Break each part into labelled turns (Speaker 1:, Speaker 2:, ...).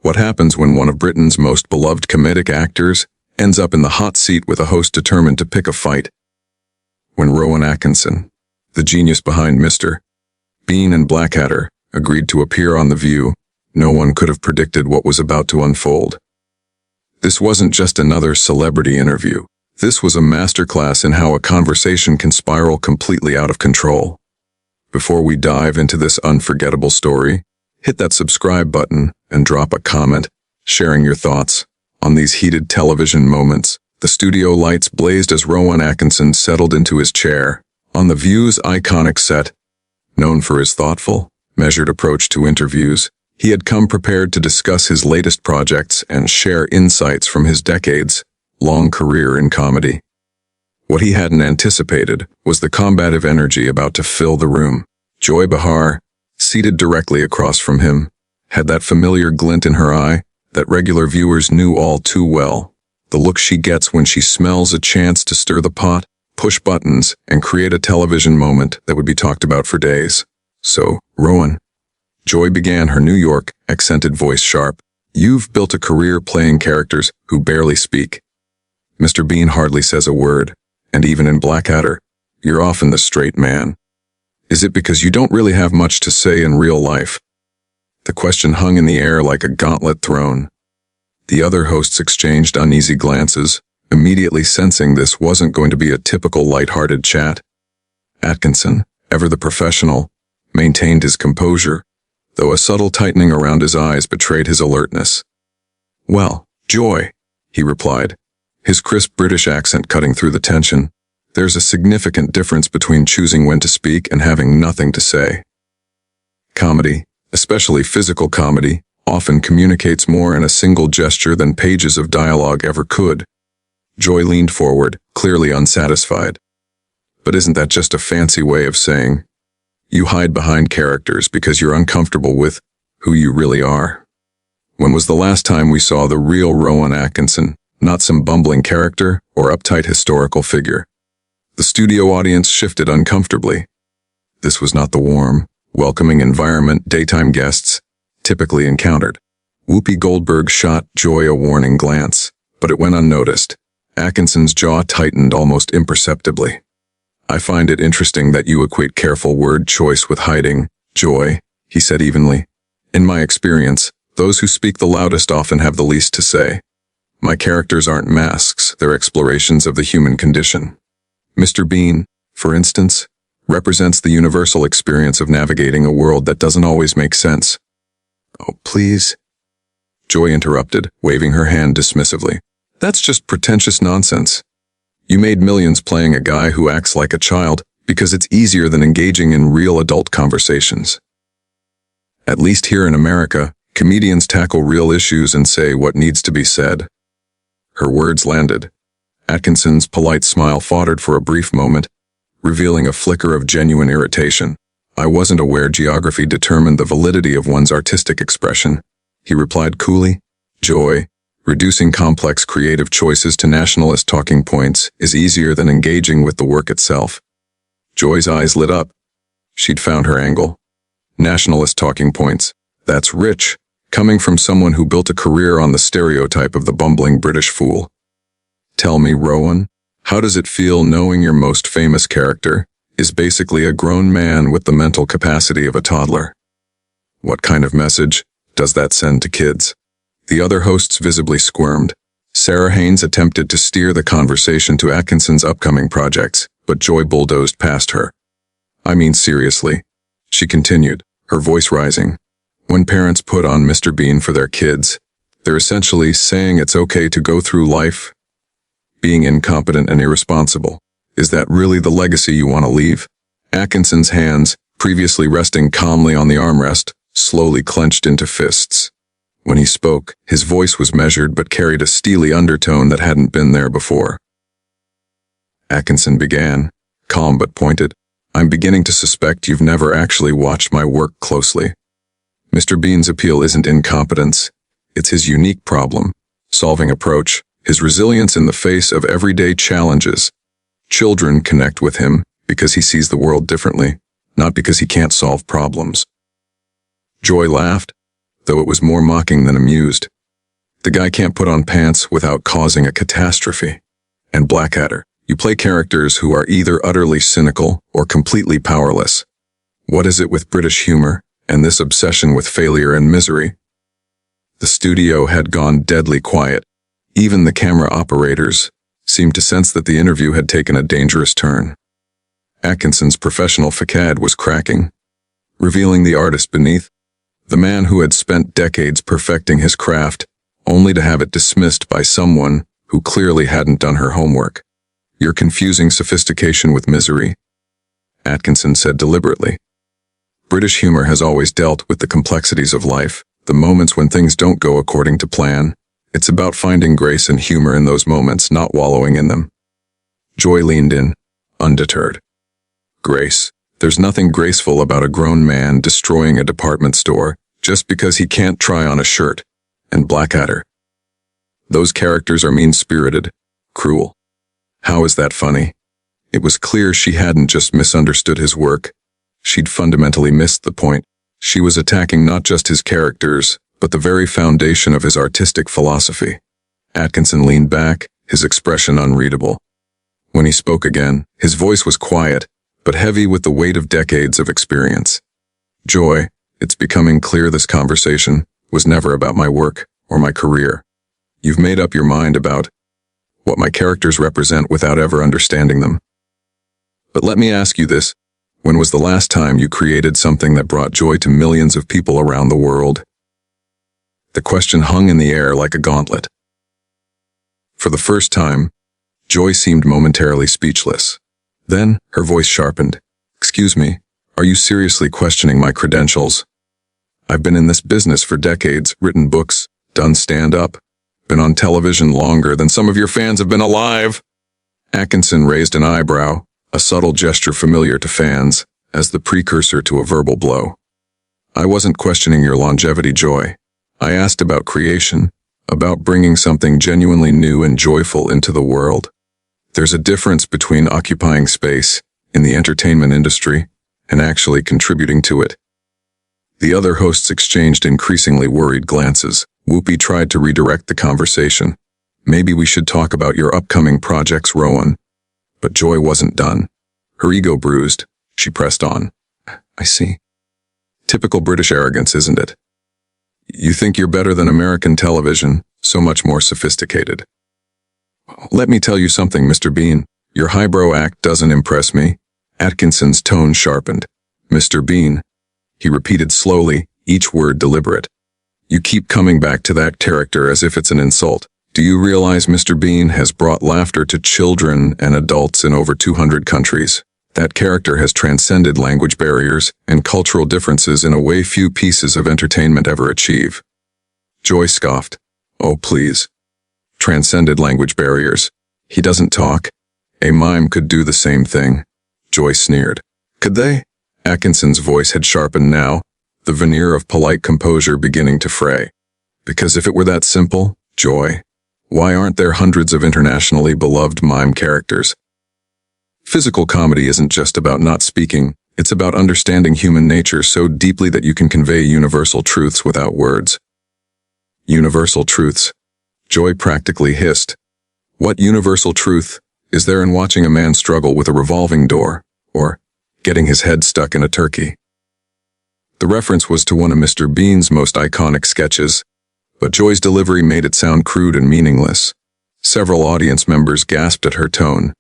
Speaker 1: What happens when one of Britain's most beloved comedic actors ends up in the hot seat with a host determined to pick a fight? When Rowan Atkinson, the genius behind Mr. Bean and Blackadder, agreed to appear on The View, no one could have predicted what was about to unfold. This wasn't just another celebrity interview. This was a masterclass in how a conversation can spiral completely out of control. Before we dive into this unforgettable story, hit that subscribe button and drop a comment, sharing your thoughts on these heated television moments. The studio lights blazed as Rowan Atkinson settled into his chair on The View's iconic set. Known for his thoughtful, measured approach to interviews, he had come prepared to discuss his latest projects and share insights from his decades-long career in comedy. What he hadn't anticipated was the combative energy about to fill the room. Joy Behar, seated directly across from him, had that familiar glint in her eye that regular viewers knew all too well. The look she gets when she smells a chance to stir the pot, push buttons, and create a television moment that would be talked about for days. So, Rowan. Joy began, her New York, accented voice sharp. You've built a career playing characters who barely speak. Mr. Bean hardly says a word, and even in Blackadder, you're often the straight man. Is it because you don't really have much to say in real life? The question hung in the air like a gauntlet thrown. The other hosts exchanged uneasy glances, immediately sensing this wasn't going to be a typical light-hearted chat. Atkinson, ever the professional, maintained his composure, though a subtle tightening around his eyes betrayed his alertness. Well, Joy, he replied, his crisp British accent cutting through the tension. There's a significant difference between choosing when to speak and having nothing to say. Comedy, especially physical comedy, often communicates more in a single gesture than pages of dialogue ever could. Joy leaned forward, clearly unsatisfied. But isn't that just a fancy way of saying, you hide behind characters because you're uncomfortable with who you really are? When was the last time we saw the real Rowan Atkinson, not some bumbling character or uptight historical figure? The studio audience shifted uncomfortably. This was not the warm, welcoming environment daytime guests typically encountered. Whoopi Goldberg shot Joy a warning glance, but it went unnoticed. Atkinson's jaw tightened almost imperceptibly. I find it interesting that you equate careful word choice with hiding, Joy, he said evenly. In my experience, those who speak the loudest often have the least to say. My characters aren't masks, they're explorations of the human condition. Mr. Bean, for instance, represents the universal experience of navigating a world that doesn't always make sense. Oh, please, Joy interrupted, waving her hand dismissively. That's just pretentious nonsense. You made millions playing a guy who acts like a child because it's easier than engaging in real adult conversations. At least here in America, comedians tackle real issues and say what needs to be said. Her words landed. Atkinson's polite smile faltered for a brief moment, revealing a flicker of genuine irritation. I wasn't aware geography determined the validity of one's artistic expression, he replied coolly. Joy, reducing complex creative choices to nationalist talking points is easier than engaging with the work itself. Joy's eyes lit up. She'd found her angle. Nationalist talking points. That's rich, coming from someone who built a career on the stereotype of the bumbling British fool. Tell me, Rowan, how does it feel knowing your most famous character is basically a grown man with the mental capacity of a toddler? What kind of message does that send to kids? The other hosts visibly squirmed. Sarah Haynes attempted to steer the conversation to Atkinson's upcoming projects, but Joy bulldozed past her. I mean seriously, she continued, her voice rising. When parents put on Mr. Bean for their kids, they're essentially saying it's okay to go through life being incompetent and irresponsible. Is that really the legacy you want to leave? Atkinson's hands, previously resting calmly on the armrest, slowly clenched into fists. When he spoke, his voice was measured but carried a steely undertone that hadn't been there before. Atkinson began, calm but pointed. I'm beginning to suspect you've never actually watched my work closely. Mr. Bean's appeal isn't incompetence. It's his unique problem-solving approach, his resilience in the face of everyday challenges. Children connect with him because he sees the world differently, not because he can't solve problems. Joy laughed, though it was more mocking than amused. The guy can't put on pants without causing a catastrophe. And Blackadder, you play characters who are either utterly cynical or completely powerless. What is it with British humor and this obsession with failure and misery? The studio had gone deadly quiet. Even the camera operators seemed to sense that the interview had taken a dangerous turn. Atkinson's professional facade was cracking, revealing the artist beneath, the man who had spent decades perfecting his craft, only to have it dismissed by someone who clearly hadn't done her homework. "You're confusing sophistication with misery," Atkinson said deliberately. "British humor has always dealt with the complexities of life, the moments when things don't go according to plan. It's about finding grace and humor in those moments, not wallowing in them." Joy leaned in, undeterred. "Grace. There's nothing graceful about a grown man destroying a department store just because he can't try on a shirt." And Blackadder. "Those characters are mean-spirited, cruel." How is that funny? It was clear she hadn't just misunderstood his work. She'd fundamentally missed the point. She was attacking not just his characters, but the very foundation of his artistic philosophy. Atkinson leaned back, his expression unreadable. When he spoke again, his voice was quiet, but heavy with the weight of decades of experience. "Joy, it's becoming clear this conversation was never about my work or my career. You've made up your mind about what my characters represent without ever understanding them. But let me ask you this. When was the last time you created something that brought joy to millions of people around the world?" The question hung in the air like a gauntlet. For the first time, Joy seemed momentarily speechless. Then, her voice sharpened. "Excuse me, are you seriously questioning my credentials? I've been in this business for decades, written books, done stand-up, been on television longer than some of your fans have been alive." Atkinson raised an eyebrow, a subtle gesture familiar to fans, as the precursor to a verbal blow. "I wasn't questioning your longevity, Joy. I asked about creation, about bringing something genuinely new and joyful into the world. There's a difference between occupying space in the entertainment industry and actually contributing to it." The other hosts exchanged increasingly worried glances. Whoopi tried to redirect the conversation. "Maybe we should talk about your upcoming projects, Rowan." But Joy wasn't done. Her ego bruised. She pressed on. "I see. Typical British arrogance, isn't it? You think you're better than American television, so much more sophisticated. Let me tell you something, Mr. Bean. Your highbrow act doesn't impress me." Atkinson's tone sharpened. "Mr. Bean," he repeated slowly, each word deliberate. "You keep coming back to that character as if it's an insult. Do you realize Mr. Bean has brought laughter to children and adults in over 200 countries? That character has transcended language barriers and cultural differences in a way few pieces of entertainment ever achieve." Joy scoffed. "Oh, please. Transcended language barriers. He doesn't talk. A mime could do the same thing." Joy sneered. "Could they?" Atkinson's voice had sharpened now, the veneer of polite composure beginning to fray. "Because if it were that simple, Joy, why aren't there hundreds of internationally beloved mime characters? Physical comedy isn't just about not speaking, it's about understanding human nature so deeply that you can convey universal truths without words." "Universal truths?" Joy practically hissed. "What universal truth is there in watching a man struggle with a revolving door, or getting his head stuck in a turkey?" The reference was to one of Mr. Bean's most iconic sketches, but Joy's delivery made it sound crude and meaningless. Several audience members gasped at her tone.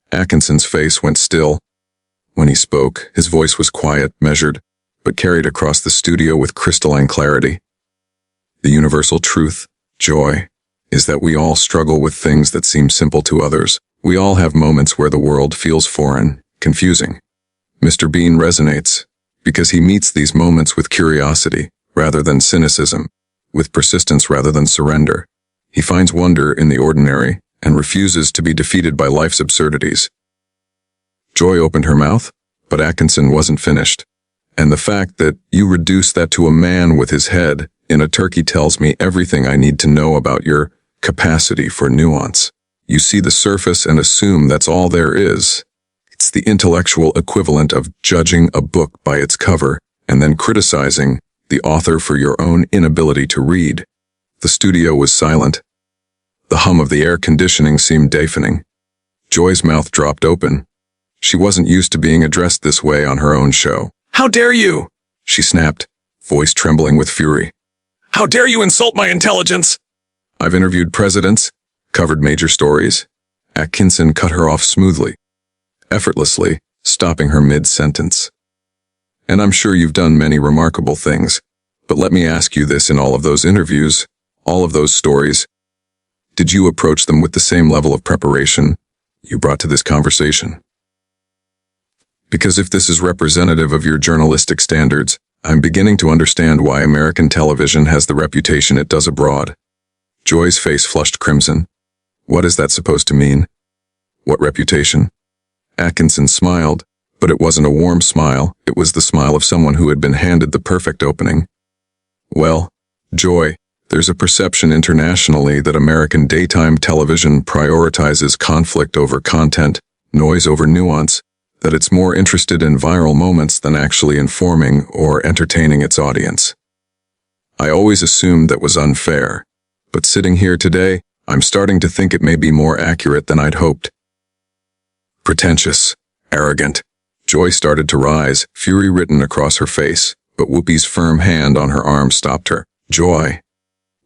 Speaker 1: Atkinson's face went still. When he spoke, his voice was quiet, measured, but carried across the studio with crystalline clarity. "The universal truth, Joy, is that we all struggle with things that seem simple to others. We all have moments where the world feels foreign, confusing. Mr. Bean resonates because he meets these moments with curiosity rather than cynicism, with persistence rather than surrender. He finds wonder in the ordinary and refuses to be defeated by life's absurdities." Joy opened her mouth, but Atkinson wasn't finished. "And the fact that you reduce that to a man with his head in a turkey tells me everything I need to know about your capacity for nuance. You see the surface and assume that's all there is. It's the intellectual equivalent of judging a book by its cover and then criticizing the author for your own inability to read. The studio was silent. The hum of the air conditioning seemed deafening. Joy's mouth dropped open. She wasn't used to being addressed this way on her own show. "How dare you?" she snapped, voice trembling with fury. "How dare you insult my intelligence?" "I've interviewed presidents, covered major stories." Atkinson cut her off smoothly, effortlessly, stopping her mid-sentence. "And I'm sure you've done many remarkable things. But let me ask you this, in all of those interviews, all of those stories, did you approach them with the same level of preparation you brought to this conversation? Because if this is representative of your journalistic standards, I'm beginning to understand why American television has the reputation it does abroad." Joy's face flushed crimson. "What is that supposed to mean? What reputation?" Atkinson smiled, but it wasn't a warm smile. It was the smile of someone who had been handed the perfect opening. "Well, Joy, there's a perception internationally that American daytime television prioritizes conflict over content, noise over nuance, that it's more interested in viral moments than actually informing or entertaining its audience. I always assumed that was unfair, but sitting here today, I'm starting to think it may be more accurate than I'd hoped." Pretentious, arrogant. Joy started to rise, fury written across her face, but Whoopi's firm hand on her arm stopped her. "Joy,"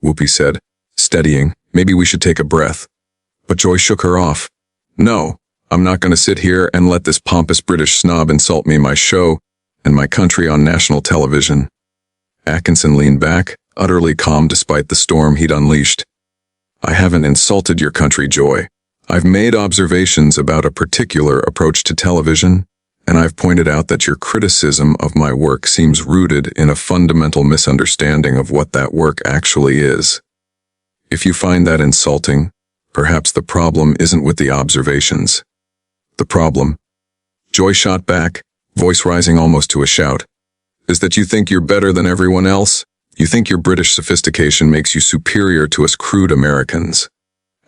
Speaker 1: Whoopi said, steadying, "maybe we should take a breath." But Joy shook her off. "No, I'm not going to sit here and let this pompous British snob insult me, my show, and my country on national television." Atkinson leaned back, utterly calm despite the storm he'd unleashed. "I haven't insulted your country, Joy. I've made observations about a particular approach to television, and I've pointed out that your criticism of my work seems rooted in a fundamental misunderstanding of what that work actually is. If you find that insulting, perhaps the problem isn't with the observations. The problem," Joy shot back, voice rising almost to a shout, "is that you think you're better than everyone else. You think your British sophistication makes you superior to us crude Americans."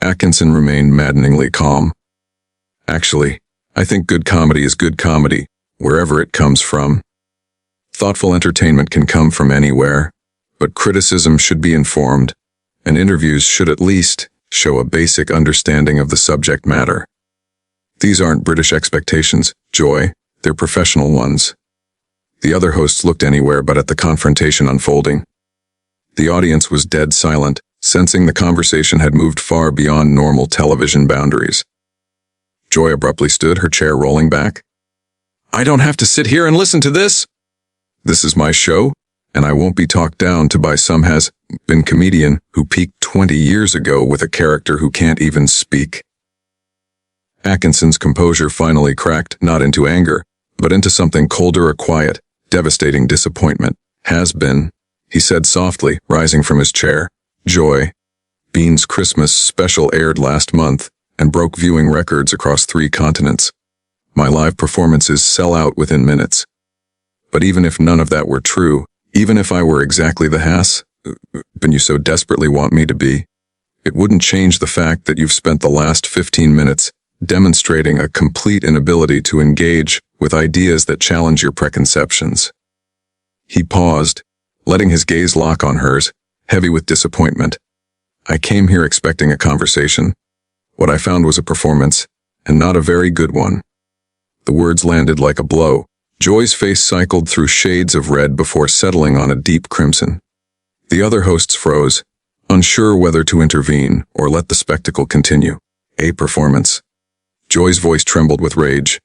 Speaker 1: Atkinson remained maddeningly calm. "Actually, I think good comedy is good comedy, wherever it comes from. Thoughtful entertainment can come from anywhere, but criticism should be informed, and interviews should at least show a basic understanding of the subject matter. These aren't British expectations, Joy, they're professional ones." The other hosts looked anywhere but at the confrontation unfolding. The audience was dead silent, sensing the conversation had moved far beyond normal television boundaries. Joy abruptly stood, her chair rolling back. "I don't have to sit here and listen to this. This is my show, and I won't be talked down to by some has-been comedian who peaked 20 years ago with a character who can't even speak." Atkinson's composure finally cracked, not into anger, but into something colder or quiet, devastating disappointment. "Has been," he said softly, rising from his chair. "Joy, Bean's Christmas special aired last month and broke viewing records across 3 continents. My live performances sell out within minutes. But even if none of that were true, even if I were exactly the has-been you so desperately want me to be, it wouldn't change the fact that you've spent the last 15 minutes demonstrating a complete inability to engage with ideas that challenge your preconceptions." He paused, letting his gaze lock on hers, heavy with disappointment. "I came here expecting a conversation. What I found was a performance, and not a very good one." The words landed like a blow. Joy's face cycled through shades of red before settling on a deep crimson. The other hosts froze, unsure whether to intervene or let the spectacle continue. "A performance." Joy's voice trembled with rage.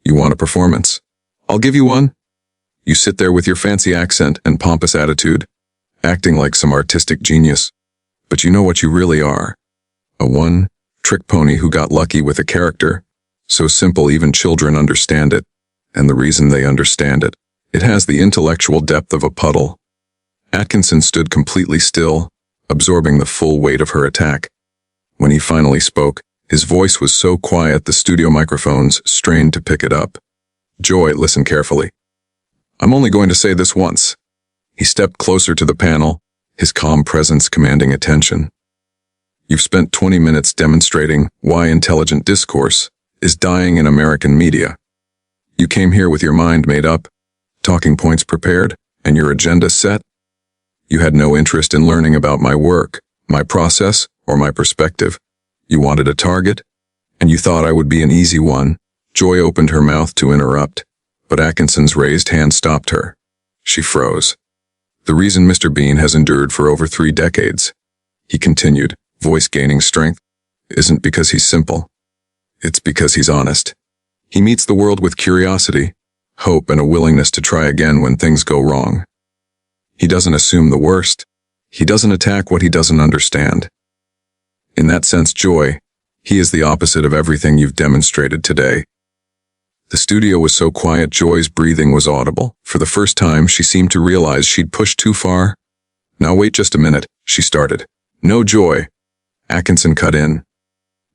Speaker 1: "You want a performance? I'll give you one. You sit there with your fancy accent and pompous attitude, acting like some artistic genius. But you know what you really are. A one-trick pony who got lucky with a character, so simple even children understand it. And the reason they understand it, it has the intellectual depth of a puddle." Atkinson stood completely still, absorbing the full weight of her attack. When he finally spoke, his voice was so quiet the studio microphones strained to pick it up. "Joy, listen carefully. I'm only going to say this once." He stepped closer to the panel, his calm presence commanding attention. "You've spent 20 minutes demonstrating why intelligent discourse is dying in American media. You came here with your mind made up, talking points prepared, and your agenda set, You had no interest in learning about my work, my process, or my perspective. You wanted a target, and you thought I would be an easy one. Joy opened her mouth to interrupt, but Atkinson's raised hand stopped her. She froze. The reason Mr. Bean has endured for over 3 decades, he continued, voice gaining strength, isn't because he's simple. It's because he's honest. He meets the world with curiosity, hope, and a willingness to try again when things go wrong. He doesn't assume the worst. He doesn't attack what he doesn't understand. In that sense, Joy, he is the opposite of everything you've demonstrated today. The studio was so quiet Joy's breathing was audible. For the first time, she seemed to realize she'd pushed too far. Now wait just a minute, she started. No, Joy. Atkinson cut in.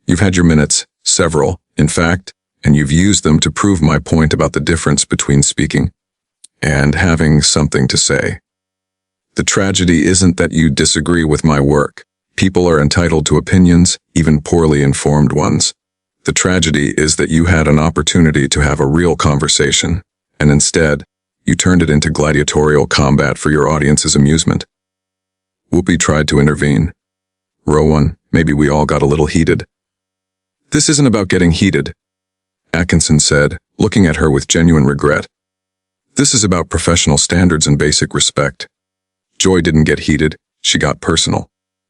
Speaker 1: You've had your minutes, several, in fact, and you've used them to prove my point about the difference between speaking and having something to say. The tragedy isn't that you disagree with my work. People are entitled to opinions, even poorly informed ones. The tragedy is that you had an opportunity to have a real conversation, and instead, you turned it into gladiatorial combat for your audience's amusement. Whoopi tried to intervene. Rowan, maybe we all got a little heated. This isn't about getting heated, Atkinson said, looking at her with genuine regret. This is about professional standards and basic respect. Joy didn't get heated, she got personal.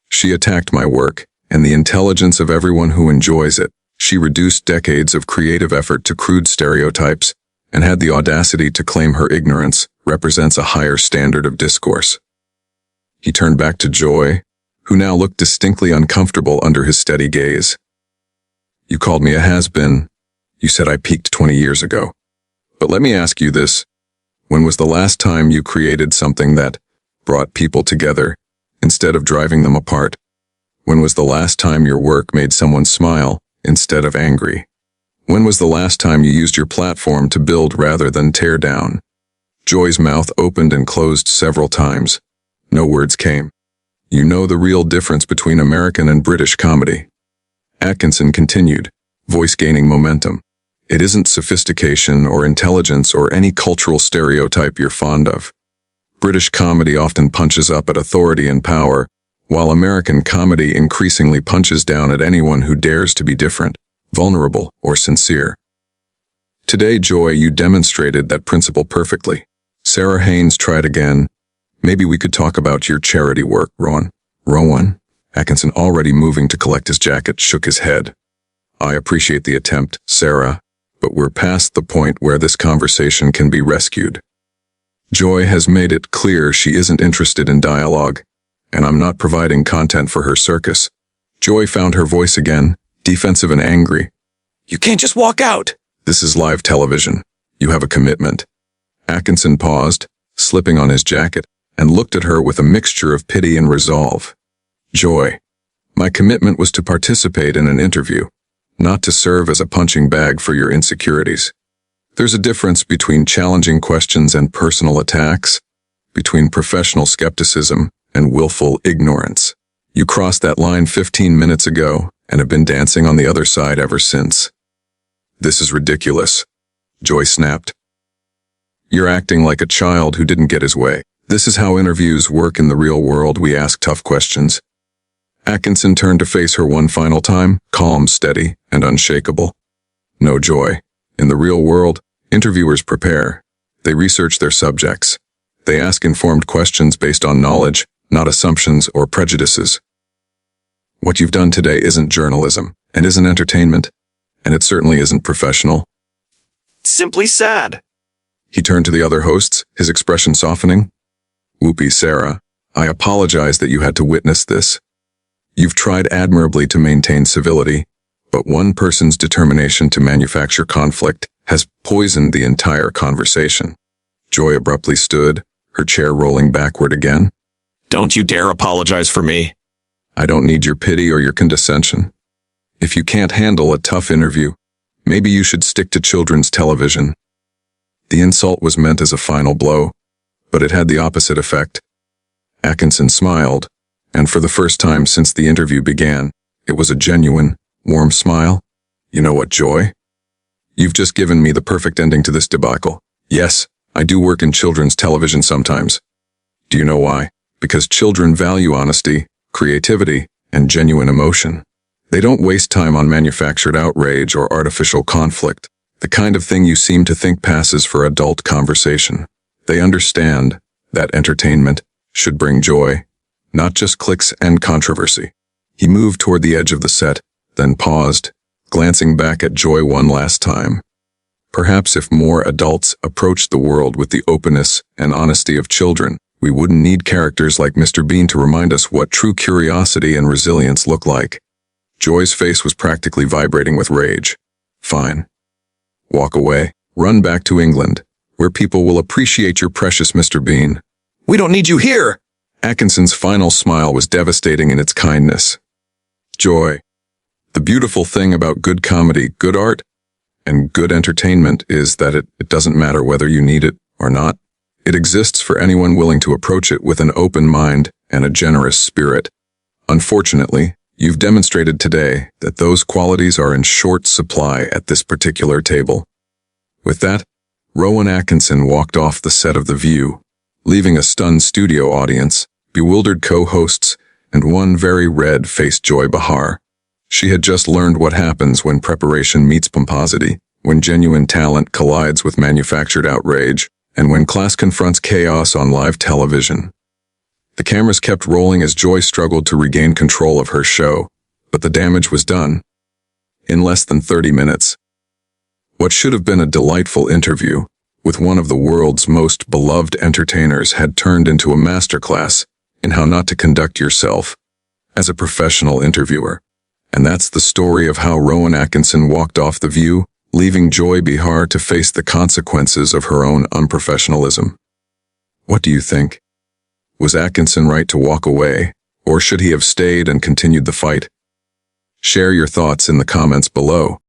Speaker 1: She attacked my work, and the intelligence of everyone who enjoys it. She reduced decades of creative effort to crude stereotypes, and had the audacity to claim her ignorance represents a higher standard of discourse. He turned back to Joy, who now looked distinctly uncomfortable under his steady gaze. You called me a has-been. You said I peaked 20 years ago. But let me ask you this. When was the last time you created something that brought people together instead of driving them apart? When was the last time your work made someone smile instead of angry? When was the last time you used your platform to build rather than tear down? Joy's mouth opened and closed several times. No words came. You know the real difference between American and British comedy. Atkinson continued, voice gaining momentum. It isn't sophistication or intelligence or any cultural stereotype you're fond of. British comedy often punches up at authority and power, while American comedy increasingly punches down at anyone who dares to be different, vulnerable, or sincere. Today, Joy, you demonstrated that principle perfectly. Sarah Haynes tried again. Maybe we could talk about your charity work, Rowan. Rowan? Atkinson, already moving to collect his jacket, shook his head. I appreciate the attempt, Sarah, but we're past the point where this conversation can be rescued. Joy has made it clear she isn't interested in dialogue, and I'm not providing content for her circus. Joy found her voice again, defensive and angry. You can't just walk out. This is live television. You have a commitment. Atkinson paused, slipping on his jacket, and looked at her with a mixture of pity and resolve. Joy, my commitment was to participate in an interview, not to serve as a punching bag for your insecurities. There's a difference between challenging questions and personal attacks, between professional skepticism and willful ignorance. You crossed that line 15 minutes ago and have been dancing on the other side ever since. This is ridiculous, Joy snapped. You're acting like a child who didn't get his way. This is how interviews work in the real world. We ask tough questions. Atkinson turned to face her one final time, calm, steady, and unshakable. No, Joy. In the real world, interviewers prepare. They research their subjects. They ask informed questions based on knowledge, not assumptions or prejudices. What you've done today isn't journalism, and isn't entertainment, and it certainly isn't professional. Simply sad. He turned to the other hosts, his expression softening. Whoopi, Sarah, I apologize that you had to witness this. You've tried admirably to maintain civility, but one person's determination to manufacture conflict has poisoned the entire conversation. Joy abruptly stood, her chair rolling backward again. Don't you dare apologize for me. I don't need your pity or your condescension. If you can't handle a tough interview, maybe you should stick to children's television. The insult was meant as a final blow, but it had the opposite effect. Atkinson smiled, and for the first time since the interview began, it was a genuine, warm smile. You know what, Joy? You've just given me the perfect ending to this debacle. Yes, I do work in children's television sometimes. Do you know why? because children value honesty, creativity, and genuine emotion. They don't waste time on manufactured outrage or artificial conflict, the kind of thing you seem to think passes for adult conversation. They understand that entertainment should bring joy, not just clicks and controversy. He moved toward the edge of the set, then paused, glancing back at Joy one last time. Perhaps if more adults approached the world with the openness and honesty of children, we wouldn't need characters like Mr. Bean to remind us what true curiosity and resilience look like. Joy's face was practically vibrating with rage. Fine. Walk away. Run back to England, where people will appreciate your precious Mr. Bean. We don't need you here! Atkinson's final smile was devastating in its kindness. Joy. The beautiful thing about good comedy, good art, and good entertainment is that it doesn't matter whether you need it or not. It exists for anyone willing to approach it with an open mind and a generous spirit. Unfortunately, you've demonstrated today that those qualities are in short supply at this particular table. With that, Rowan Atkinson walked off the set of The View, leaving a stunned studio audience, bewildered co-hosts, and one very red-faced Joy Behar. She had just learned what happens when preparation meets pomposity, when genuine talent collides with manufactured outrage, and when class confronts chaos on live television. The cameras kept rolling as Joy struggled to regain control of her show, but the damage was done. In less than 30 minutes. What should have been a delightful interview with one of the world's most beloved entertainers had turned into a masterclass in how not to conduct yourself as a professional interviewer. And that's the story of how Rowan Atkinson walked off The View, leaving Joy Behar to face the consequences of her own unprofessionalism. What do you think? Was Atkinson right to walk away, or should he have stayed and continued the fight? Share your thoughts in the comments below.